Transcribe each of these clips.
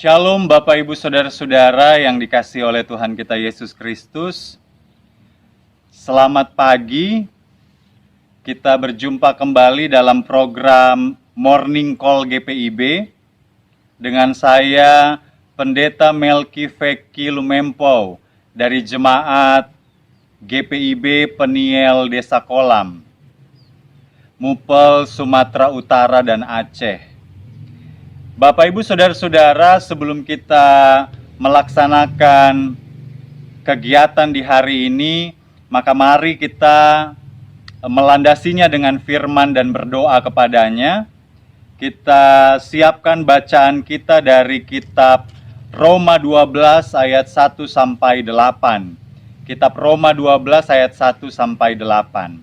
Shalom Bapak Ibu Saudara-saudara yang dikasihi oleh Tuhan kita Yesus Kristus. Selamat pagi. Kita berjumpa kembali dalam program Morning Call GPIB dengan saya Pendeta Melki Feki Lumempau dari Jemaat GPIB Peniel Desa Kolam, Mupel, Sumatera Utara dan Aceh. Bapak Ibu Saudara-saudara, sebelum kita melaksanakan kegiatan di hari ini, maka mari kita melandasinya dengan firman dan berdoa kepadanya. Kita siapkan bacaan kita dari kitab Roma 12 ayat 1 sampai 8. Kitab Roma 12 ayat 1 sampai 8.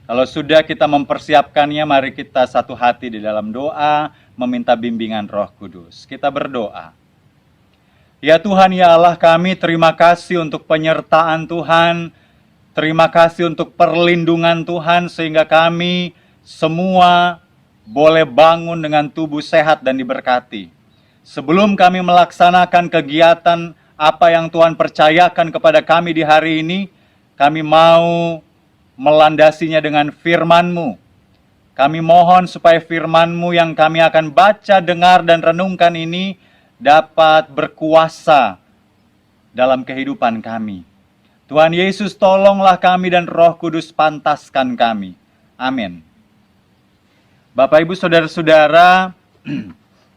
Kalau sudah kita mempersiapkannya, mari kita satu hati di dalam doa, meminta bimbingan Roh Kudus. Kita berdoa. Ya Tuhan, ya Allah kami, terima kasih untuk penyertaan Tuhan, terima kasih untuk perlindungan Tuhan, sehingga kami semua boleh bangun dengan tubuh sehat dan diberkati. Sebelum kami melaksanakan kegiatan apa yang Tuhan percayakan kepada kami di hari ini, kami mau melandasinya dengan firman-Mu. Kami mohon supaya firman-Mu yang kami akan baca, dengar, dan renungkan ini dapat berkuasa dalam kehidupan kami. Tuhan Yesus, tolonglah kami dan Roh Kudus pantaskan kami. Amin. Bapak Ibu Saudara-saudara,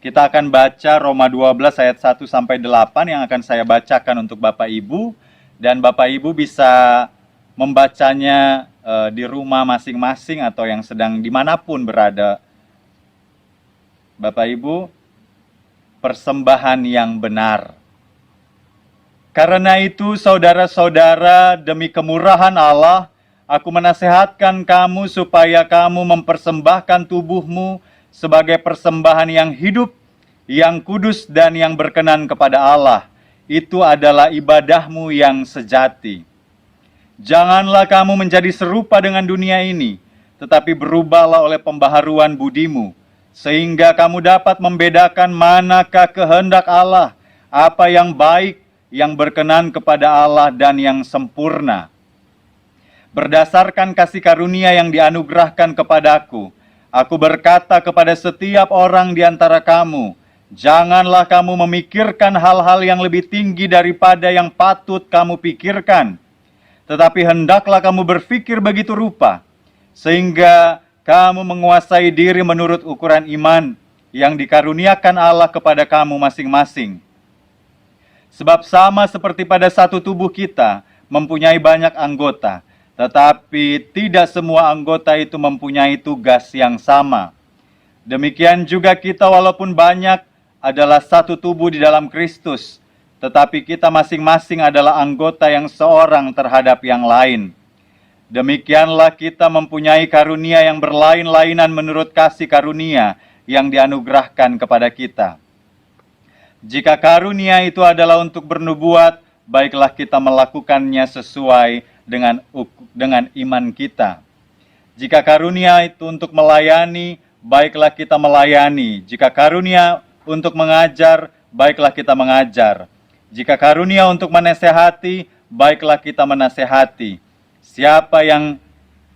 kita akan baca Roma 12 ayat 1 sampai 8 yang akan saya bacakan untuk Bapak Ibu, dan Bapak Ibu bisa membacanya di rumah masing-masing atau yang sedang dimanapun berada. Bapak Ibu, persembahan yang benar. Karena itu saudara-saudara, demi kemurahan Allah, aku menasehatkan kamu supaya kamu mempersembahkan tubuhmu sebagai persembahan yang hidup, yang kudus dan yang berkenan kepada Allah. Itu adalah ibadahmu yang sejati. Janganlah kamu menjadi serupa dengan dunia ini, tetapi berubahlah oleh pembaharuan budimu, sehingga kamu dapat membedakan manakah kehendak Allah, apa yang baik, yang berkenan kepada Allah, dan yang sempurna. Berdasarkan kasih karunia yang dianugerahkan kepadaku, aku berkata kepada setiap orang di antara kamu, janganlah kamu memikirkan hal-hal yang lebih tinggi daripada yang patut kamu pikirkan, tetapi hendaklah kamu berpikir begitu rupa, sehingga kamu menguasai diri menurut ukuran iman yang dikaruniakan Allah kepada kamu masing-masing. Sebab sama seperti pada satu tubuh kita mempunyai banyak anggota, tetapi tidak semua anggota itu mempunyai tugas yang sama. Demikian juga kita walaupun banyak adalah satu tubuh di dalam Kristus, tetapi kita masing-masing adalah anggota yang seorang terhadap yang lain. Demikianlah kita mempunyai karunia yang berlain-lainan menurut kasih karunia yang dianugerahkan kepada kita. Jika karunia itu adalah untuk bernubuat, baiklah kita melakukannya sesuai dengan iman kita. Jika karunia itu untuk melayani, baiklah kita melayani. Jika karunia untuk mengajar, baiklah kita mengajar. Jika karunia untuk menasehati, baiklah kita menasehati. Siapa yang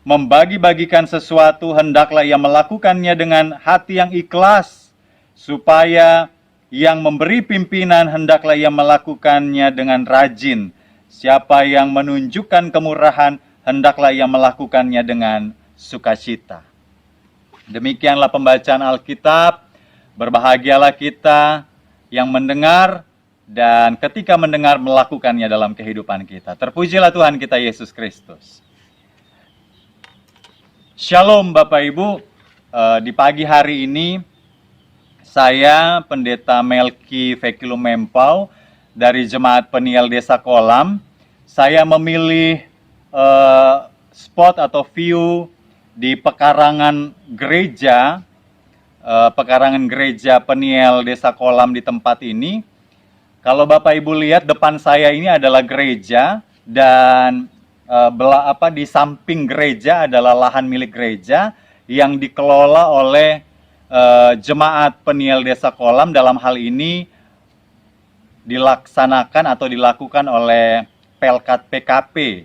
membagi-bagikan sesuatu, hendaklah ia melakukannya dengan hati yang ikhlas, supaya yang memberi pimpinan, hendaklah ia melakukannya dengan rajin. Siapa yang menunjukkan kemurahan, hendaklah ia melakukannya dengan sukacita. Demikianlah pembacaan Alkitab. Berbahagialah kita yang mendengar, dan ketika mendengar melakukannya dalam kehidupan kita. Terpujilah Tuhan kita Yesus Kristus. Shalom Bapak Ibu, di pagi hari ini saya Pendeta Melki Feki Lumempau dari Jemaat Peniel Desa Kolam. Saya memilih spot atau view di pekarangan gereja Peniel Desa Kolam di tempat ini. Kalau Bapak Ibu lihat, depan saya ini adalah gereja, dan di samping gereja adalah lahan milik gereja yang dikelola oleh Jemaat Peniel Desa Kolam dalam hal ini dilaksanakan atau dilakukan oleh Pelkat PKP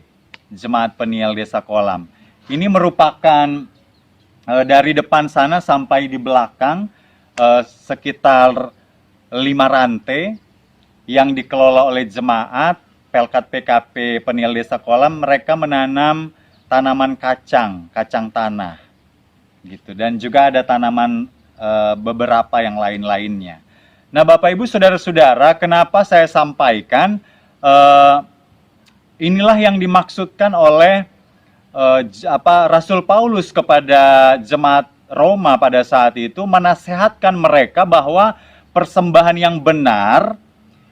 Jemaat Peniel Desa Kolam. Ini merupakan dari depan sana sampai di belakang sekitar 5 rantai yang dikelola oleh jemaat Pelkat PKP Peniel Desa Kolam. Mereka menanam tanaman kacang tanah gitu, dan juga ada tanaman beberapa yang lain-lainnya. Nah, Bapak Ibu Saudara-saudara, kenapa saya sampaikan inilah yang dimaksudkan oleh Rasul Paulus kepada jemaat Roma pada saat itu, menasehatkan mereka bahwa persembahan yang benar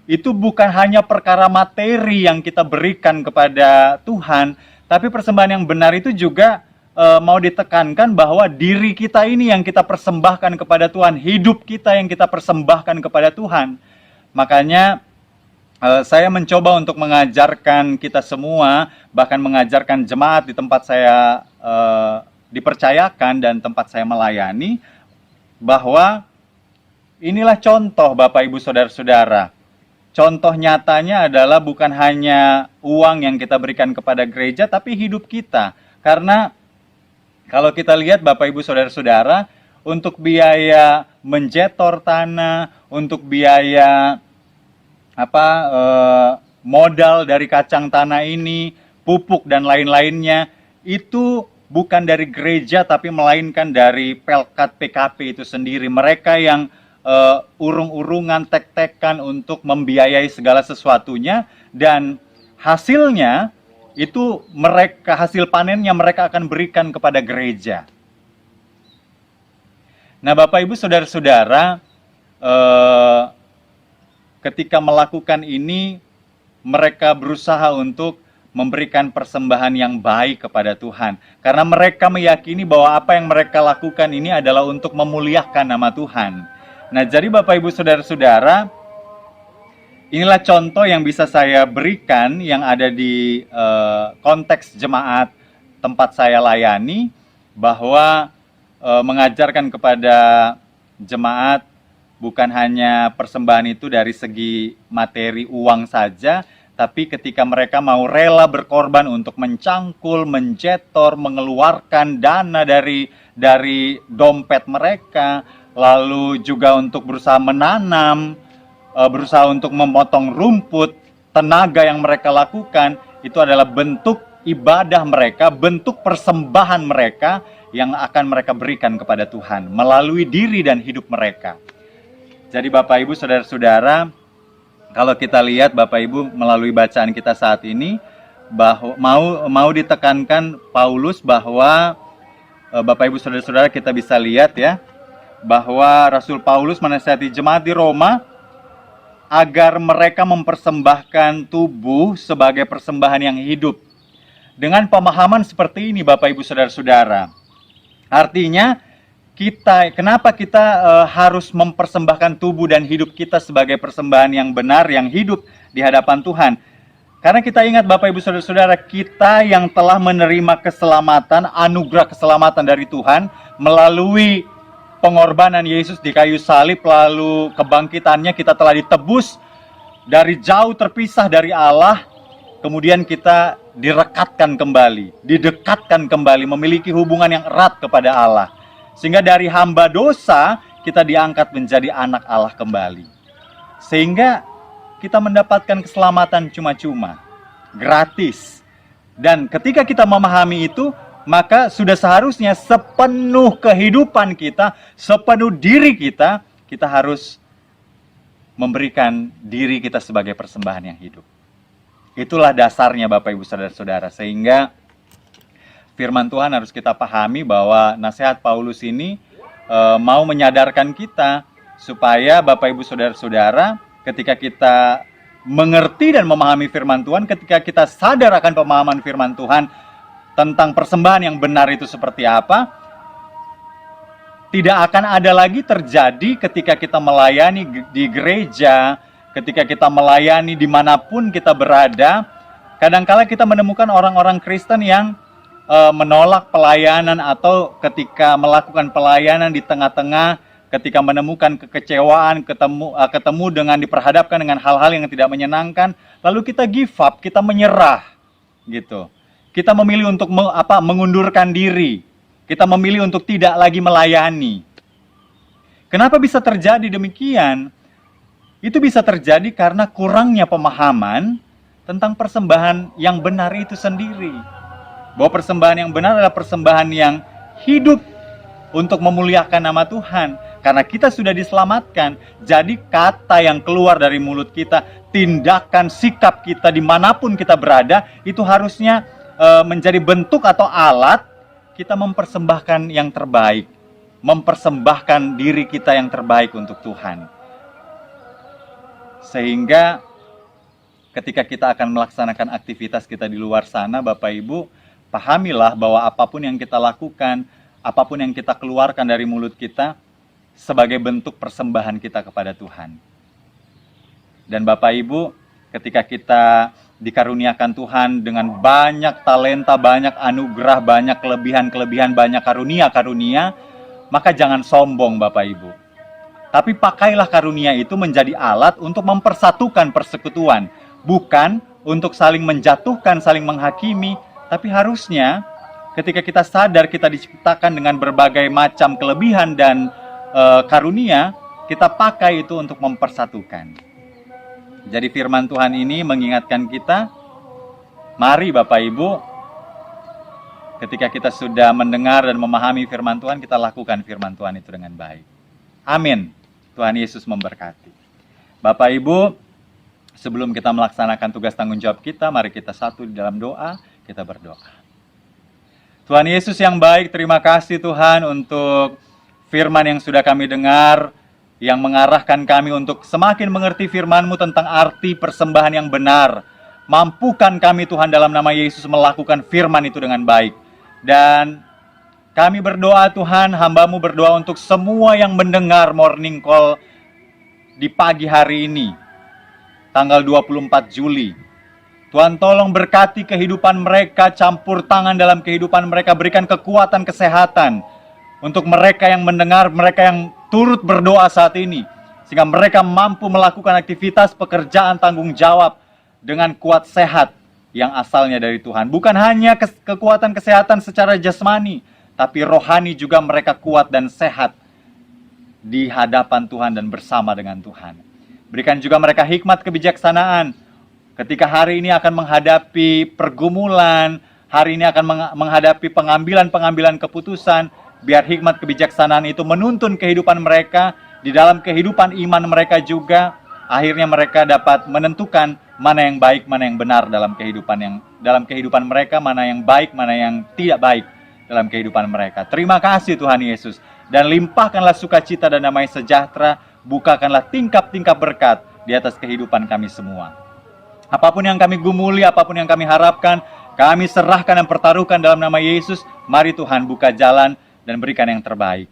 itu bukan hanya perkara materi yang kita berikan kepada Tuhan, tapi persembahan yang benar itu juga mau ditekankan bahwa diri kita ini yang kita persembahkan kepada Tuhan, hidup kita yang kita persembahkan kepada Tuhan. Makanya saya mencoba untuk mengajarkan kita semua, bahkan mengajarkan jemaat di tempat saya dipercayakan dan tempat saya melayani, bahwa inilah contoh Bapak Ibu Saudara-saudara. Contoh nyatanya adalah bukan hanya uang yang kita berikan kepada gereja, tapi hidup kita. Karena kalau kita lihat Bapak Ibu Saudara-saudara, untuk biaya menjetor tanah, untuk biaya modal dari kacang tanah ini, pupuk dan lain-lainnya, itu bukan dari gereja tapi melainkan dari Pelkat PKP itu sendiri. Mereka yang urung-urungan, tek-tekan untuk membiayai segala sesuatunya, dan hasilnya itu hasil panennya mereka akan berikan kepada gereja. Nah, Bapak Ibu Saudara-saudara, ketika melakukan ini, mereka berusaha untuk memberikan persembahan yang baik kepada Tuhan. Karena mereka meyakini bahwa apa yang mereka lakukan ini adalah untuk memuliakan nama Tuhan. Nah, jadi Bapak Ibu Saudara-saudara, inilah contoh yang bisa saya berikan yang ada di konteks jemaat tempat saya layani, bahwa mengajarkan kepada jemaat bukan hanya persembahan itu dari segi materi uang saja, tapi ketika mereka mau rela berkorban untuk mencangkul, menjetor, mengeluarkan dana dari dompet mereka, lalu juga untuk berusaha menanam, berusaha untuk memotong rumput, tenaga yang mereka lakukan, itu adalah bentuk ibadah mereka, bentuk persembahan mereka yang akan mereka berikan kepada Tuhan melalui diri dan hidup mereka. Jadi Bapak Ibu Saudara-saudara, kalau kita lihat Bapak Ibu melalui bacaan kita saat ini, bahwa mau ditekankan Paulus bahwa Bapak Ibu Saudara-saudara, kita bisa lihat ya, bahwa Rasul Paulus menasihati jemaat di Roma agar mereka mempersembahkan tubuh sebagai persembahan yang hidup. Dengan pemahaman seperti ini Bapak Ibu Saudara-saudara, artinya kenapa kita harus mempersembahkan tubuh dan hidup kita sebagai persembahan yang benar, yang hidup di hadapan Tuhan? Karena kita ingat Bapak Ibu Saudara-saudara, kita yang telah menerima keselamatan, anugerah keselamatan dari Tuhan melalui pengorbanan Yesus di kayu salib, lalu kebangkitannya, kita telah ditebus dari jauh terpisah dari Allah, kemudian kita direkatkan kembali, didekatkan kembali, memiliki hubungan yang erat kepada Allah. Sehingga dari hamba dosa, kita diangkat menjadi anak Allah kembali. Sehingga kita mendapatkan keselamatan cuma-cuma, gratis. Dan ketika kita memahami itu, maka sudah seharusnya sepenuh kehidupan kita, sepenuh diri kita, kita harus memberikan diri kita sebagai persembahan yang hidup. Itulah dasarnya Bapak Ibu Saudara-saudara. Sehingga firman Tuhan harus kita pahami bahwa nasihat Paulus ini mau menyadarkan kita supaya Bapak Ibu Saudara-saudara, ketika kita mengerti dan memahami firman Tuhan, ketika kita sadar akan pemahaman firman Tuhan tentang persembahan yang benar itu seperti apa, tidak akan ada lagi terjadi ketika kita melayani di gereja, ketika kita melayani dimanapun kita berada. Kadangkala kita menemukan orang-orang Kristen yang menolak pelayanan, atau ketika melakukan pelayanan di tengah-tengah ketika menemukan kekecewaan, ketemu dengan diperhadapkan dengan hal-hal yang tidak menyenangkan, lalu kita give up, kita menyerah, gitu. Kita memilih untuk mengundurkan diri. Kita memilih untuk tidak lagi melayani. Kenapa bisa terjadi demikian? Itu bisa terjadi karena kurangnya pemahaman tentang persembahan yang benar itu sendiri. Bahwa persembahan yang benar adalah persembahan yang hidup untuk memuliakan nama Tuhan. Karena kita sudah diselamatkan, jadi kata yang keluar dari mulut kita, tindakan, sikap kita dimanapun kita berada, itu harusnya menjadi bentuk atau alat kita mempersembahkan yang terbaik. Mempersembahkan diri kita yang terbaik untuk Tuhan. Sehingga ketika kita akan melaksanakan aktivitas kita di luar sana, Bapak Ibu, pahamilah bahwa apapun yang kita lakukan, apapun yang kita keluarkan dari mulut kita, sebagai bentuk persembahan kita kepada Tuhan. Dan Bapak Ibu, ketika kita dikaruniakan Tuhan dengan banyak talenta, banyak anugerah, banyak kelebihan-kelebihan, banyak karunia-karunia, maka jangan sombong Bapak Ibu. Tapi pakailah karunia itu menjadi alat untuk mempersatukan persekutuan. Bukan untuk saling menjatuhkan, saling menghakimi. Tapi harusnya ketika kita sadar kita diciptakan dengan berbagai macam kelebihan dan karunia, kita pakai itu untuk mempersatukan. Jadi firman Tuhan ini mengingatkan kita, mari Bapak Ibu, ketika kita sudah mendengar dan memahami firman Tuhan, kita lakukan firman Tuhan itu dengan baik. Amin. Tuhan Yesus memberkati. Bapak Ibu, sebelum kita melaksanakan tugas tanggung jawab kita, mari kita satu di dalam doa, kita berdoa. Tuhan Yesus yang baik, terima kasih Tuhan untuk firman yang sudah kami dengar, yang mengarahkan kami untuk semakin mengerti firman-Mu tentang arti persembahan yang benar. Mampukan kami Tuhan dalam nama Yesus melakukan firman itu dengan baik. Dan kami berdoa Tuhan, hamba-Mu berdoa untuk semua yang mendengar Morning Call di pagi hari ini, tanggal 24 Juli. Tuhan tolong berkati kehidupan mereka, campur tangan dalam kehidupan mereka, berikan kekuatan kesehatan untuk mereka yang mendengar, mereka yang turut berdoa saat ini, sehingga mereka mampu melakukan aktivitas pekerjaan tanggung jawab dengan kuat sehat yang asalnya dari Tuhan. Bukan hanya kekuatan kesehatan secara jasmani, tapi rohani juga mereka kuat dan sehat di hadapan Tuhan dan bersama dengan Tuhan. Berikan juga mereka hikmat kebijaksanaan ketika hari ini akan menghadapi pergumulan, hari ini akan menghadapi pengambilan keputusan. Biar hikmat kebijaksanaan itu menuntun kehidupan mereka, di dalam kehidupan iman mereka juga, akhirnya mereka dapat menentukan mana yang baik, mana yang benar dalam kehidupan mereka, mana yang baik, mana yang tidak baik dalam kehidupan mereka. Terima kasih Tuhan Yesus, dan limpahkanlah sukacita dan damai sejahtera, bukakanlah tingkap-tingkap berkat di atas kehidupan kami semua. Apapun yang kami gumuli, apapun yang kami harapkan, kami serahkan dan pertaruhkan dalam nama Yesus. Mari Tuhan buka jalan dan berikan yang terbaik.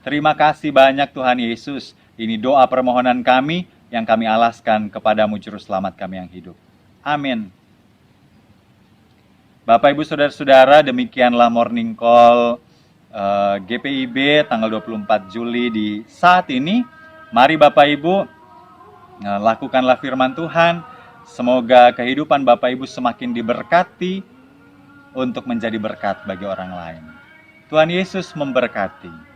Terima kasih banyak Tuhan Yesus. Ini doa permohonan kami yang kami alaskan kepadamu Juru Selamat kami yang hidup. Amin. Bapak Ibu Saudara-saudara, demikianlah Morning Call GPIB tanggal 24 Juli di saat ini. Mari Bapak Ibu, lakukanlah firman Tuhan. Semoga kehidupan Bapak Ibu semakin diberkati untuk menjadi berkat bagi orang lain. Tuhan Yesus memberkati.